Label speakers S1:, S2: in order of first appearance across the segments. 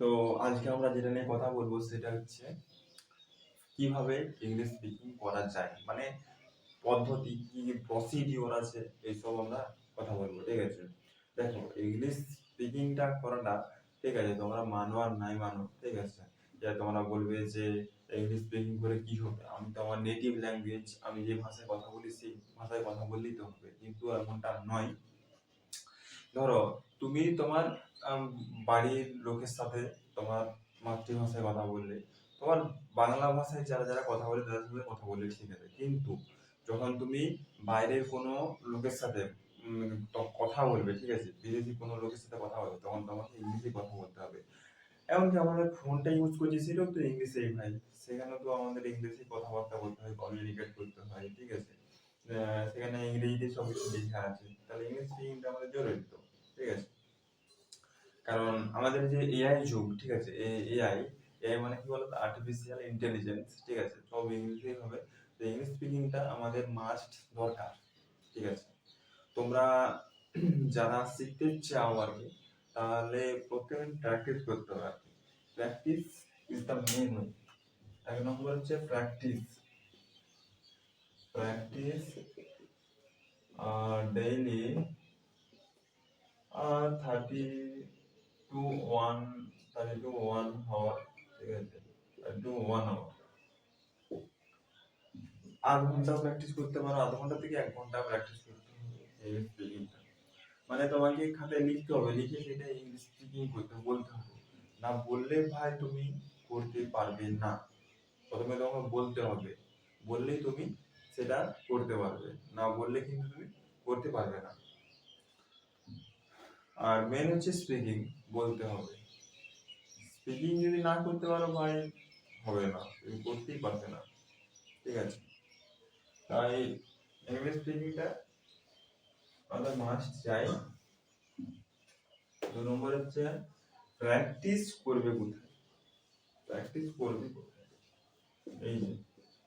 S1: তো আজকে আমরা যেটা নিয়ে কথা বলবো সেটা হচ্ছে কিভাবে ইংলিশ স্পিকিং করা যায়, মানে পদ্ধতি কি প্রসিডিওর আছে এইসব আমরা কথা বলবো। ঠিক আছে, দেখো ইংলিশ স্পিকিংটা করাটা, ঠিক আছে, তোমরা মানো আর নাই মানো, ঠিক আছে, যে তোমরা বলবে যে ইংলিশ স্পিকিং করে কি হবে, আমি তো আমার নেটিভ ল্যাঙ্গুয়েজ, আমি যে ভাষায় কথা বলি সেই ভাষায় কথা বললেই তো হবে, কিন্তু এমনটা নয়। ধরো তুমি তোমার আম, বাড়ির লোকের সাথে তোমার মাতৃভাষায় কথা বললে, তোমার বাংলা ভাষায় যারা যারা কথা বলে তাদের সাথে কথা বললে ঠিক আছে, কিন্তু যখন তুমি বাইরের কোনো লোকের সাথে কথা বলবে, ঠিক আছে, বিদেশি কোনো লোকের সাথে কথা বলবে, তখন তোমাকে ইংলিশে কথা বলতে হবে। এমনকি আমাদের ফোনটা ইউজ করছি সেটাও তো ইংলিশেই ভাই, সেখানে তো আমাদের ইংলিশে কথাবার্তা বলতে হয়, কমিউনিকেট করতে হয়, ঠিক আছে। সেখানে ইংরেজিতে সব কিছু লেখা আছে, তাহলে ইংলিশ স্পিকিংটা আমাদের জরুরি তো, ঠিক আছে। কারণ আমাদের যে এআই যুগ, ঠিক আছে, এআই এআই মানে কি বলতো, আর্টিফিশিয়াল ইন্টেলিজেন্স, ঠিক আছে, সব ইংলিশেই হবে। তো ইংলিশ স্পিকিংটা আমাদের মাস্ট দরকার, ঠিক আছে। তোমরা যারা শিখতে চাও আর কি, তাহলে প্রত্যেকদিন প্র্যাকটিস করতে হবে আর কি। Practice is the main way. এক নম্বর হচ্ছে প্র্যাকটিস, প্র্যাকটিস ডেইলি 30 to 1 ঠিক আছে, 1 hour। আধ ঘন্টা প্র্যাকটিস করতে পারো, আধ ঘন্টা থেকে 1 ঘন্টা প্র্যাকটিস করতে হবে এই স্পিকিংটা। মানে তোমাকে খাতায় লিখতে হবে, লিখে সেটা ইংলিশ স্পিকিং করতে বলতে হবে। না বললে ভাই তুমি করতে পারবে না। প্রথমে তোমাকে বলতে হবে, বললেই তুমি সেটা করতে পারবে, না বললে কিন্তু তুমি করতে পারবে না। আর মেন হচ্ছে স্পিকিং, বলতে হবে। স্পিকিং যদি না করতে পারো ভাই, হবে না, তুমি করতেই পারবে না, ঠিক আছে। তাই ইংলিশ স্পিকিংটা আমাদের মাস্ট চাই। 2 নম্বর হচ্ছে প্র্যাকটিস করবে কোথায়, প্র্যাকটিস করবে কোথায়, এই যে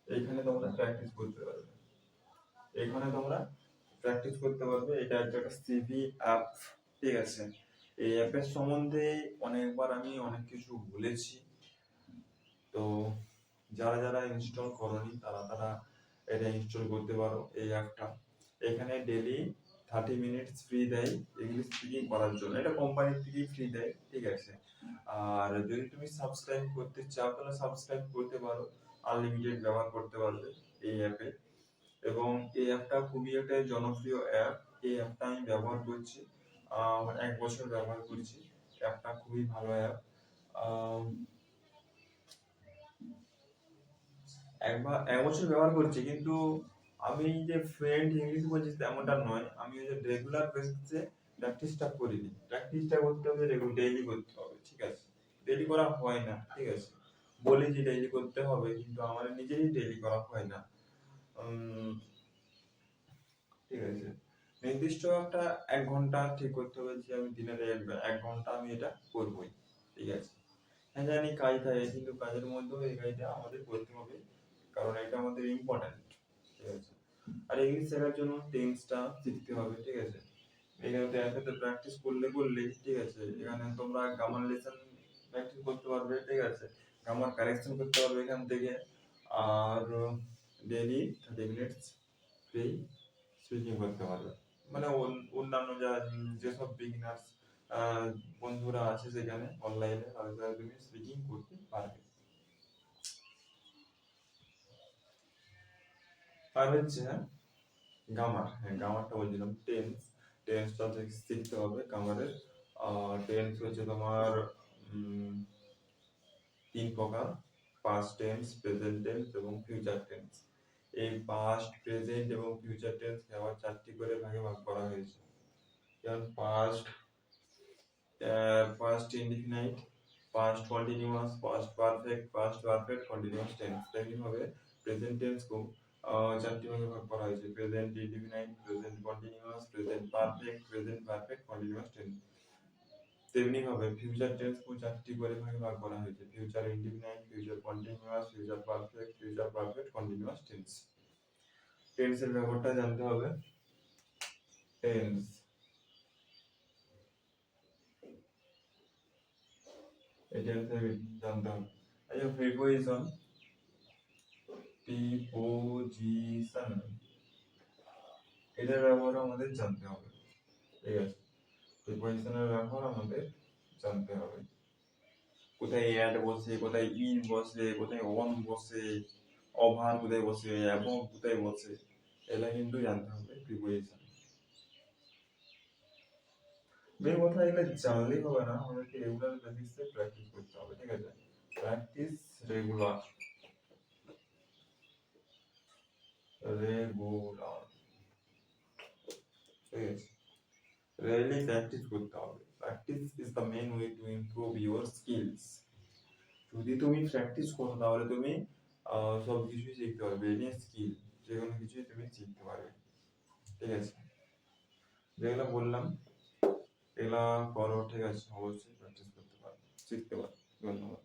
S1: এইখানে তোমরা প্র্যাকটিস করতে পারবে, এইখানে তোমরা প্র্যাকটিস করতে পারবে। এটা হচ্ছে একটা সিভি অ্যাপ, ঠিক আছে। এই অ্যাপের সম্বন্ধে অনেকবার আমি অনেক কিছু বলেছি, তো যারা যারা ইনস্টল করনি তারা তারা এটা ইনস্টল করতে পারো এই অ্যাপটা। এখানে ডেলি 30 মিনিটস ফ্রি দেয় ইংলিশ স্পিকিং করার জন্য, এটা কোম্পানি থেকেই ফ্রি দেয়, ঠিক আছে। আর যদি তুমি সাবস্ক্রাইব করতে চাও তাহলে সাবস্ক্রাইব করতে পারো, আনলিমিটেড ব্যবহার করতে পারবে এই অ্যাপে। এবং এই অ্যাপটা খুবই একটা জনপ্রিয় অ্যাপ। এই অ্যাপটা আমি ব্যবহার করছি, 1 বছর ব্যবহার করছি। অ্যাপটা খুবই ভালো অ্যাপ। একবার 1 বছর ব্যবহার করছি, কিন্তু আমি যে ফ্রেন্ড ইংলিশ বলছি তেমনটা নয়, আমি ওই যে রেগুলার বেসিসে প্র্যাকটিসটা করিনি। প্র্যাকটিসটা করতে হবে, ডেইলি করতে হবে, ঠিক আছে। ডেইলি করা হয় না, ঠিক আছে। বলি যে ডেইলি করতে হবে, কিন্তু আমার নিজেরই ডেইলি করা হয় না। ঠিক আছে, নির্দিষ্ট একটা 1 ঘন্টা ঠিক করতে হবে যে আমি দিনের 1 ঘন্টা আমি এটা করবোই, ঠিক আছে। হ্যাঁ জানি কাজ থাকে, কিন্তু কাজের মধ্যেও এই কাজটা আমাদের করতে হবে, কারণ এটা আমাদের ইম্পর্টেন্ট, ঠিক আছে। আর ইংলিশ শেখার জন্য টেন্সটা শিখতে হবে, ঠিক আছে। এখানে তো একসাথে প্র্যাকটিস করলে করলেই, ঠিক আছে। এখানে তোমরা গ্রামার লেসন প্র্যাকটিস করতে পারবে, ঠিক আছে, গ্রামার কারেকশন করতে পারবে এখান থেকে। আর ডেইলি 30 মিনিটস ফ্রি স্পিকিং করতে পারবে। মানে অন্যান্য যেসব বিগিনার্স বন্ধুরা আছে সেখানে অনলাইনে, তাদের সাথে তুমি স্পিকিং করতে পারবে। আর হচ্ছে গ্রামার, হ্যাঁ গ্রামারটা বলছিলাম, টেন্সটা শিখতে হবে গ্রামারের। টেন্স হচ্ছে তোমার 3 প্রকার: পাস্ট টেন্স, প্রেজেন্ট টেন্স এবং ফিউচার টেন্স। এই পাস্ট, প্রেজেন্ট এবং ফিউচার টেন্স আবার 4টি করে ভাগে ভাগ করা হয়েছে। যেমন past indefinite, past continuous, past perfect, past perfect continuous tense। তেমনি ভাবে প্রেজেন্ট টেন্স को 4টি ভাগে ভাগ করা হয়েছে: present indefinite, present continuous, present perfect, present perfect continuous tense. তেমনি ভাবে ফিউচার টেন্স को 4টি করে ভাগে ভাগ করা হয়েছে: future indefinite, future continuous, future perfect, future perfect continuous tense. টেন্সের ব্যাপারটা জানতে হবে। টেন্স এটা জানতে হবে। আচ্ছা, প্রিপোজিশন, প্রিপোজিশন এটার ব্যবহার আমাদের জানতে হবে, ঠিক আছে? প্রিপোজিশনের ব্যবহার আমাদের জানতে হবে। কোথায় অ্যাড বসে, কোথায় ইন বসে, কোথায় অন বসে, ওভার কোথায় বসে, এবং কোথায় বসে, এটা কিন্তু জানতে হবে প্রিপোজিশন। মেন কথা এগুলো জানলেই হবে না, আমাদেরকে রেগুলার বেসিসে প্র্যাকটিস করতে হবে, ঠিক আছে? প্র্যাকটিস রেগুলার, রেগুলার, ঠিক আছে? রেগুলারলি প্র্যাকটিস করতে হবে। Practice is the main way to improve your skills. যদি তুমি প্র্যাকটিস করো তাহলে তুমি সব কিছুই শিখতে পারবে, এনি স্কিল, যে কোনো কিছুই তুমি শিখতে পারবে, ঠিক আছে? যেগুলো বললাম এগুলা করো, ঠিক আছে? অবশ্যই প্র্যাকটিস করতে পারবে, শিখতে পারবে। ধন্যবাদ।